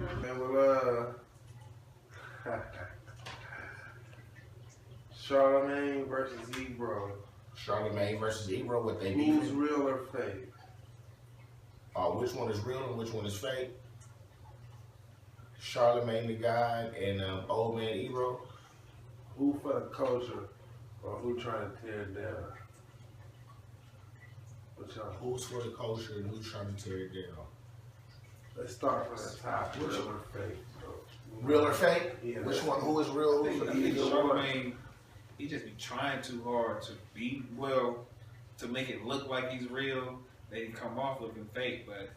And Charlamagne versus EBRO. Charlamagne versus EBRO, what they Who's real or fake? Which one is real and which one is fake? Charlamagne the God and old man EBRO. Who for the culture or who trying to tear it down? Who's for the culture and who's trying to tear it down? Let's start from the top. Real or fake? Real or fake? Yeah, which one? Who is real? Who's fake? Charlamagne, he just be trying too hard to be to make it look like he's real. They come off looking fake, but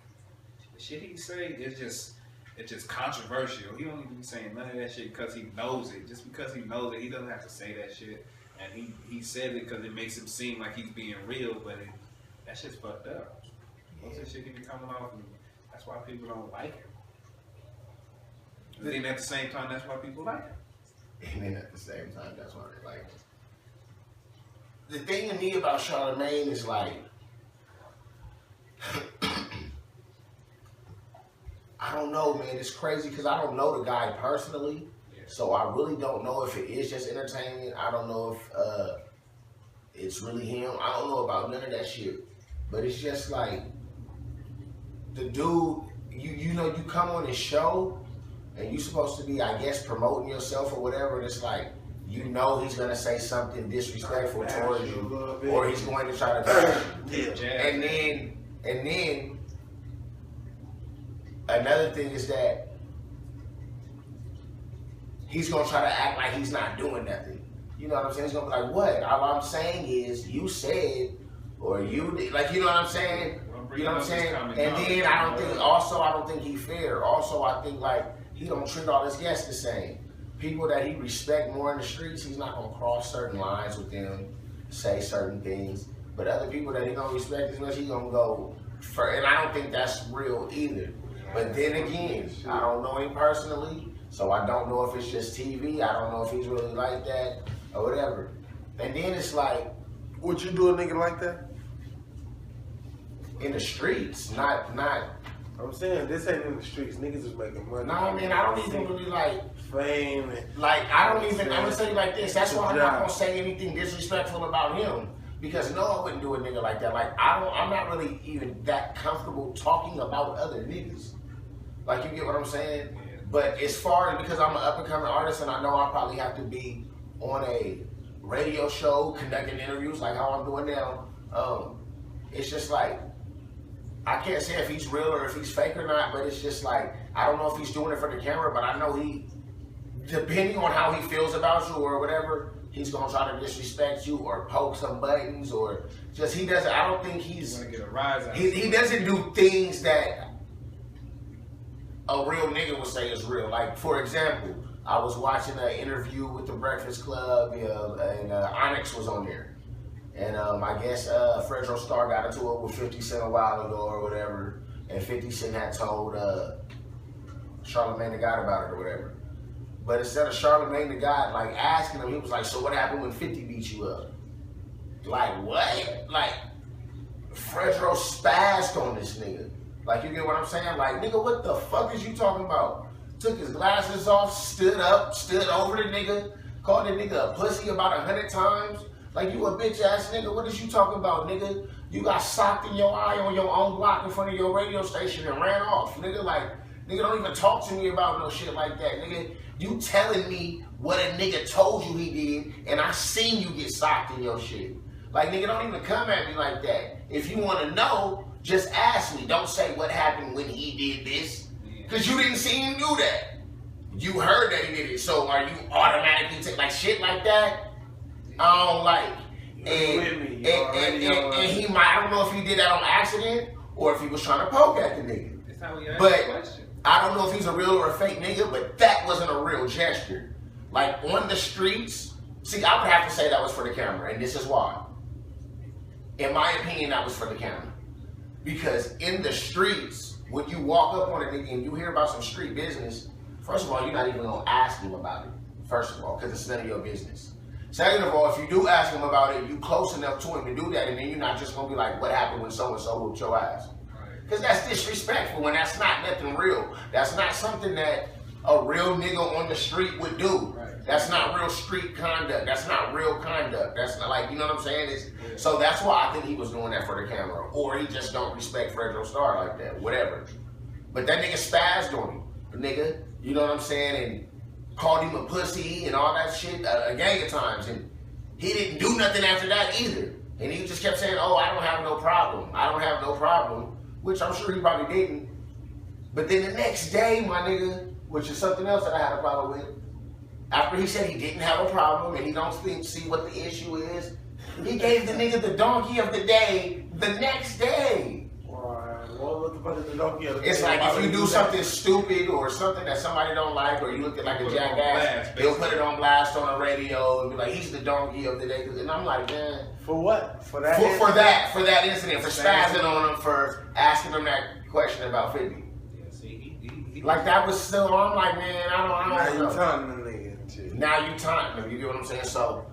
the shit he say is just controversial. He don't even be saying none of that shit because he knows it. Just because he knows it, he doesn't have to say that shit. And he says it because it makes him seem like he's being real, but that shit's fucked up. Most of that shit can be coming off, and that's why people don't like him. And then at the same time, that's why people like him. And then at the same time, that's why they like him. The thing to me about Charlamagne is like, I don't know, man. It's crazy because I don't know the guy personally. So I really don't know if it is just entertainment. I don't know if it's really him. I don't know about none of that shit. But it's just like, the dude, you know, you come on his show and you're supposed to be, I guess, promoting yourself or whatever. And it's like, you know he's going to say something disrespectful towards you. Or he's going to try to bash you. And then, another thing is that he's going to try to act like he's not doing nothing. You know what I'm saying? He's going to be like, what? All I'm saying is, you said, or you did. Like, you know what I'm saying? You know what I'm saying? And then I don't think he's fair. Also, I think, like, he don't treat all his guests the same. People that he respect more in the streets, he's not going to cross certain lines with them, say certain things. But other people that he don't respect as much, he's going to go for, and I don't think that's real either. But then again, I don't know him personally, so I don't know if it's just TV. I don't know if he's really like that or whatever. And then it's like, would you do a nigga like that? In the streets, not. I'm saying this ain't in the streets. Niggas is making money. No, I mean, I don't even really like fame. Like, I don't even. I'm gonna say like this. That's why I'm not gonna say anything disrespectful about him, because no, I wouldn't do a nigga like that. Like, I'm not really even that comfortable talking about other niggas. Like, you get what I'm saying? Yeah. But as far as, because I'm an up and coming artist and I know I probably have to be on a radio show conducting interviews like how I'm doing now. It's just like, I can't say if he's real or if he's fake or not, but it's just like, I don't know if he's doing it for the camera, but I know he, depending on how he feels about you or whatever, he's gonna try to disrespect you or poke some buttons or just, he doesn't, I don't think he's gonna get a rise out. He doesn't do things that a real nigga would say is real. Like, for example, I was watching an interview with the Breakfast Club, and INIC was on there. And I guess Fredro Starr got into it with 50 Cent a while ago or whatever, and 50 Cent had told Charlamagne the God about it or whatever. But instead of Charlamagne the God like asking him, he was like, so what happened when 50 beat you up? Like, what? Like, Fredro spazzed on this nigga. Like, you get what I'm saying? Like, nigga, what the fuck is you talking about? Took his glasses off, stood up, stood over the nigga, called the nigga a pussy about 100 times. Like, you a bitch ass nigga, what is you talking about, nigga? You got socked in your eye on your own block in front of your radio station and ran off, nigga. Like, nigga, don't even talk to me about no shit like that, nigga. You telling me what a nigga told you he did, and I seen you get socked in your shit. Like, nigga, don't even come at me like that. If you want to know, just ask me. Don't say what happened when he did this, because you didn't see him do that. You heard that he did it, so are you automatically take like shit like that? I don't like. And he might, I don't know if he did that on accident or if he was trying to poke at the nigga. That's how we ask but the question. I don't know if he's a real or a fake nigga, but that wasn't a real gesture. Like, on the streets, see, I would have to say that was for the camera, and this is why. In my opinion, that was for the camera. Because in the streets, when you walk up on a nigga and you hear about some street business, first of all, you're not even gonna ask him about it. First of all, because it's none of your business. Second of all, if you do ask him about it, you close enough to him to do that, and then you're not just gonna be like, what happened when so-and-so whooped your ass? Right. Because that's disrespectful and that's not nothing real. That's not something that a real nigga on the street would do. Right. That's not real street conduct. That's not real conduct. That's not like, you know what I'm saying? So that's why I think he was doing that for the camera. Or he just don't respect Fredro Starr like that. Whatever. But that nigga spazzed on him. Nigga, you know what I'm saying? And called him a pussy and all that shit a gang of times. And he didn't do nothing after that either. And he just kept saying, oh, I don't have no problem. I don't have no problem. Which I'm sure he probably didn't. But then the next day, my nigga, which is something else that I had a problem with, after he said he didn't have a problem and he don't see what the issue is, he gave the nigga the donkey of the day the next day. Well, what the fuck is the donkey of the day? It's like if you do something stupid or something that somebody don't like or you look at like a jackass, they'll put it on blast on the radio and be like, he's the donkey of the day. And I'm like, man. For what? For that For that incident, for spazzing on him, for asking him that question about 50. Yeah, see, he like that was still, I'm like, man, I don't now know. You taunting the nigga and shit. Now you taunting him, you get what I'm saying? So,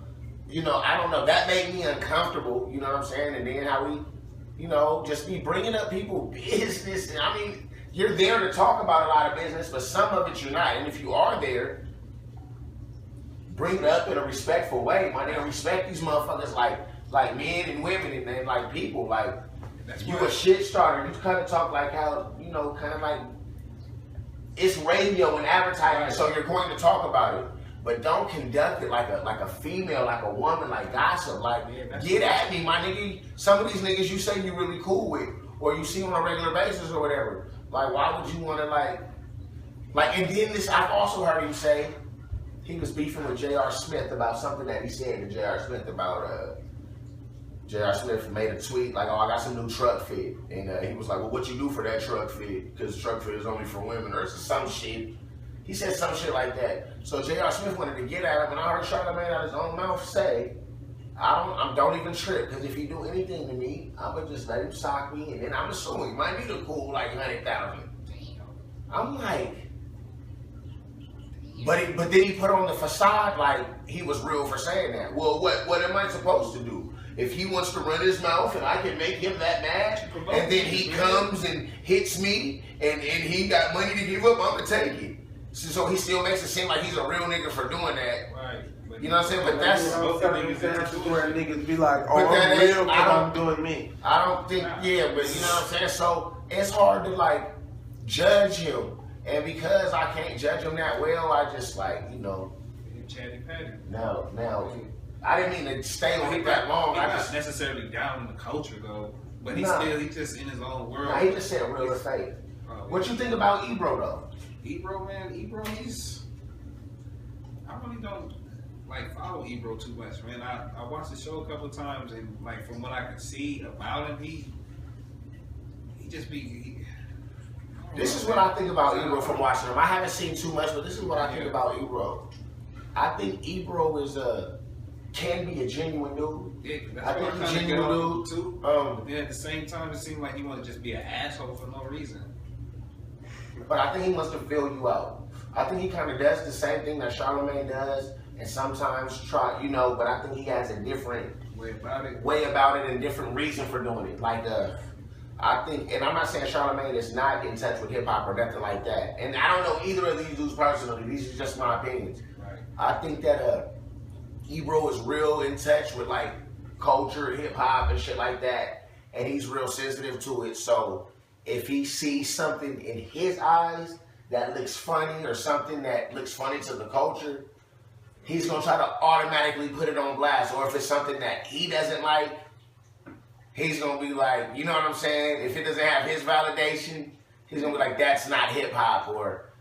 you know, I don't know. That made me uncomfortable, you know what I'm saying? And then how we, you know, just be bringing up people business. And I mean, you're there to talk about a lot of business, but some of it you're not. And if you are there, bring it up in a respectful way. My nigga, respect these motherfuckers like men and women and like people. Like, you a shit starter. You kind of talk like how, you know, kind of like it's radio and advertising, so you're going to talk about it. But don't conduct it like a female, like a woman, like gossip. Like, get at me, my nigga. Some of these niggas you say you really cool with, or you see on a regular basis or whatever. Like, why would you want to like, and then this, I've also heard him say, he was beefing with J.R. Smith about something that he said to J.R. Smith about, J.R. Smith made a tweet like, oh, I got some new truck fit. And he was like, well, what you do for that truck fit? Because truck fit is only for women or some shit. He said some shit like that. So J.R. Smith wanted to get at him, and I heard Charlamagne out of his own mouth say, I don't even trip, because if he do anything to me, I'ma just let him sock me, and then I'ma sue him. Might need a cool like 100,000. I'm like, but then he put on the facade like he was real for saying that. Well, what am I supposed to do? If he wants to run his mouth and I can make him that mad, and then he comes and hits me, and he got money to give up, I'ma take it. So he still makes it seem like he's a real nigga for doing that. Right. You know what I'm saying? But that's where niggas be like, oh, I'm real because I'm doing me. I don't think, but you know what I'm saying? So it's hard to like judge him. And because I can't judge him that well, I just like, you know. Chatty Patty. No. I didn't mean to stay on it that long. He's not necessarily down in the culture though. But he's just in his own world. Nah, he just said real to fake. What you think about EBRO though? EBRO, man, I really don't like follow EBRO too much, man. I watched the show a couple of times, and like from what I could see about him, he just be. This is what I think about EBRO from watching him. I haven't seen too much, but this is what I think about EBRO. I think EBRO can be a genuine dude. Yeah, that's I think he's a genuine dude too. Yeah, at the same time, it seemed like he wanted to just be an asshole for no reason. But I think he wants to fill you out. I think he kind of does the same thing that Charlamagne does, and sometimes try, you know, but I think he has a different way about it and different reason for doing it. Like, I think, and I'm not saying Charlamagne is not in touch with hip hop or nothing like that. And I don't know either of these dudes personally. These are just my opinions. Right. I think that EBRO is real in touch with like culture, hip hop, and shit like that, and he's real sensitive to it. So if he sees something in his eyes that looks funny or something that looks funny to the culture, he's gonna try to automatically put it on blast. Or if it's something that he doesn't like, he's gonna be like, you know what I'm saying? If it doesn't have his validation, he's gonna be like, that's not hip hop, or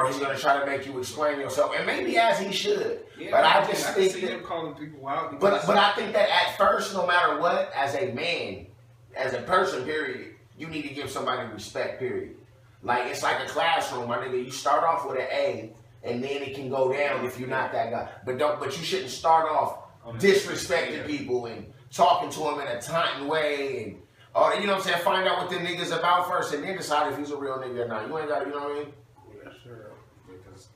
he's gonna try to make you explain yourself, and maybe as he should. Yeah, but I just think see him calling people out. But I think that at first, no matter what, as a man, as a person, period, you need to give somebody respect, period. Like, it's like a classroom, my nigga. You start off with an A, and then it can go down if you're not that guy. But you shouldn't start off disrespecting people and talking to them in a taunting way, and you know what I'm saying? Find out what them niggas about first, and then decide if he's a real nigga or not. You ain't got to, you know what I mean? Yeah, sure. Because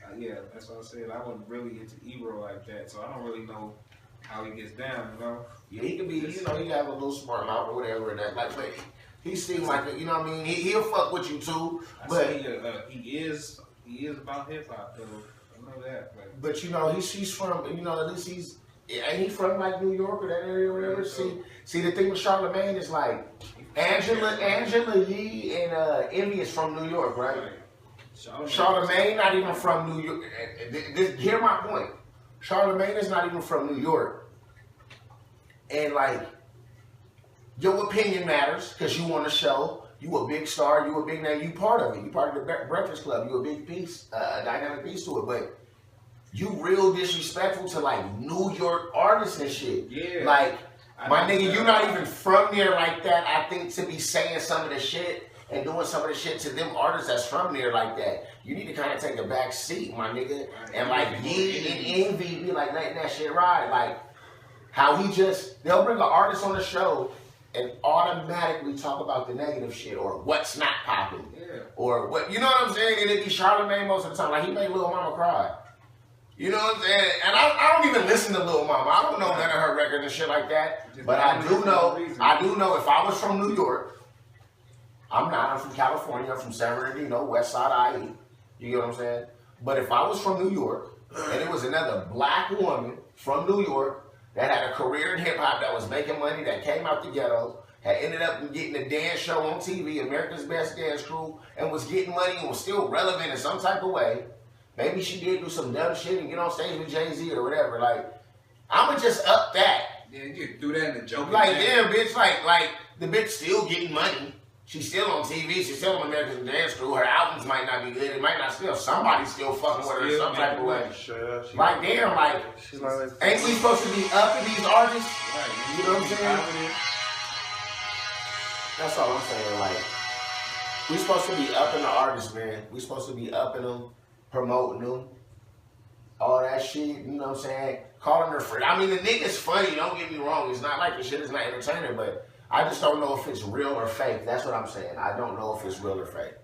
that's what I said. I wasn't really into EBRO like that, so I don't really know how he gets down. You know? Yeah, he could be, you know, he have a little smart mouth or whatever, and that like. He seems like a, you know what I mean. He'll fuck with you too, I but say he is about hip hop though. I know that. But you know he's from, you know, at least ain't he from like New York or that area or whatever. See the thing with Charlamagne is like Angela Yee and Envy is from New York, right? Charlamagne not even from New York. Hear my point. Charlamagne is not even from New York, and like your opinion matters because you on the show. You a big star. You a big name. You part of it. You part of the Breakfast Club. You a big piece, a dynamic piece to it. But you real disrespectful to like New York artists and shit. Yeah. Like my nigga, you not even from there like that. I think to be saying some of the shit and doing some of the shit to them artists that's from there like that, you need to kind of take a back seat, my nigga. And like Yee and Envy be like letting that shit ride. Like how they'll bring an artist on the show and automatically talk about the negative shit or what's not popping. Yeah. Or what, you know what I'm saying? And it be Charlamagne most of the time. Like he made Lil Mama cry. You know what I'm saying? And I don't even listen to Lil Mama. I don't know none of her records and shit like that. But I do know if I was from New York, I'm from California, I'm from San Bernardino, West Side IE. You get what I'm saying? But if I was from New York and it was another black woman from New York that had a career in hip hop, that was making money, that came out the ghetto, had ended up getting a dance show on TV, America's Best Dance Crew, and was getting money and was still relevant in some type of way. Maybe she did do some dumb shit and get on stage with Jay-Z or whatever. Like, I'ma just up that. Yeah, you do that in the joke. Like, damn, bitch, like the bitch still getting money. She's still on TV. She's still on America's Dance Crew. Her albums might not be good. It might not still. Somebody's still fucking with her in some type of way. Like, damn, like, ain't we supposed to be upping these artists? Right. You know what I'm saying? That's all I'm saying. Like, we supposed to be upping the artists, man. We supposed to be upping them, promoting them, all that shit. You know what I'm saying? Calling her friend. I mean, the nigga's funny. Don't get me wrong. It's not like the shit is not entertaining, but I just don't know if it's real or fake. That's what I'm saying. I don't know if it's real or fake.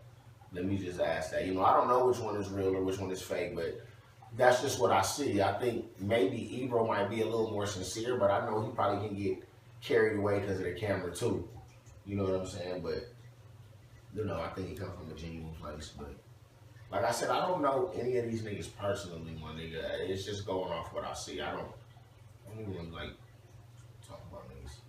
Let me just ask that. You know, I don't know which one is real or which one is fake, but that's just what I see. I think maybe EBRO might be a little more sincere, but I know he probably can get carried away because of the camera too. You know what I'm saying? But, you know, I think he comes from a genuine place. But, like I said, I don't know any of these niggas personally, my nigga. It's just going off what I see. I don't even really like talk about niggas.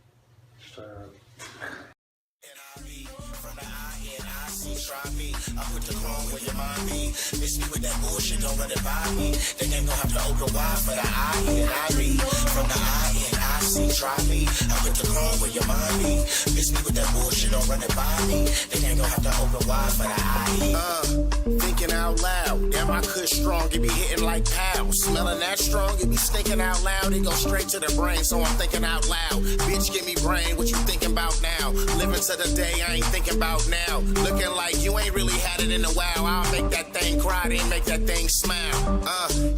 From the INIC, try me. I put the chrome where your mind be. Miss me with that bullshit, don't run it by me. They ain't gonna have to open wide for the INIC. From the INIC, try me. I put the chrome where your mind be. Miss me with that bullshit, don't run it by me. They ain't gonna have to open wide for the IE. Thinking out loud, damn, I could strong, it be hitting like pow. Smelling that strong, it be stinking out loud. It go straight to the brain, so I'm thinking out loud. Bitch, give me brain, what you thinking about now? Living to the day, I ain't thinking about now. Looking like you ain't really had it in a while. I'll make that thing cry, then make that thing smile.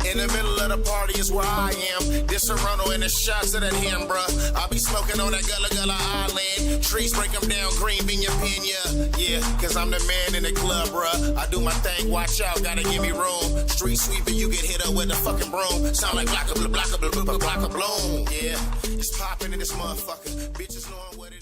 In the middle of the party is where I am. This Serrano and the shots of that ham, bruh. I'll be smoking on that Gullah Gullah Island. Trees break them down, green bean your pina. Yeah, cause I'm the man in the club, bruh. I do my thing, watch out, gotta give me room. Street sweeper, you get hit up with the fucking broom. Sound like block a bloom. Yeah, it's popping in this motherfucker. Bitches knowing what it